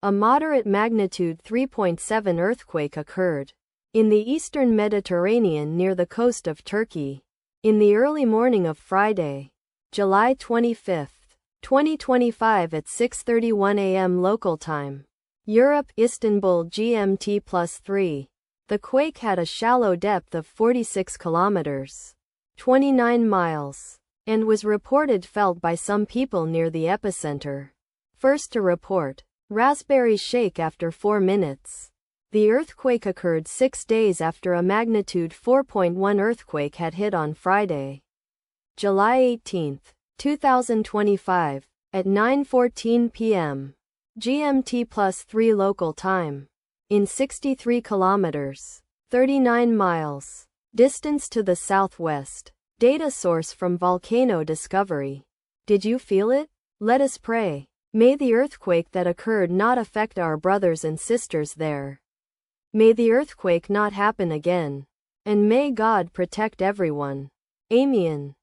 A moderate magnitude 3.7 earthquake occurred in the eastern Mediterranean near the coast of Turkey in the early morning of Friday, July 25, 2025 at 6:31 a.m. local time. Europe, Istanbul GMT+3. The quake had a shallow depth of 46 kilometers, 29 miles, and was reported felt by some people near the epicenter. First to report, Raspberry shake after 4 minutes. The earthquake occurred 6 days after a magnitude 4.1 earthquake had hit on Friday, July 18, 2025, at 9:14 p.m. GMT+3 local time. In 63 kilometers, 39 miles, distance to the southwest. Data source from Volcano Discovery. Did you feel it? Let us pray. May the earthquake that occurred not affect our brothers and sisters there. May the earthquake not happen again. And may God protect everyone. Amen.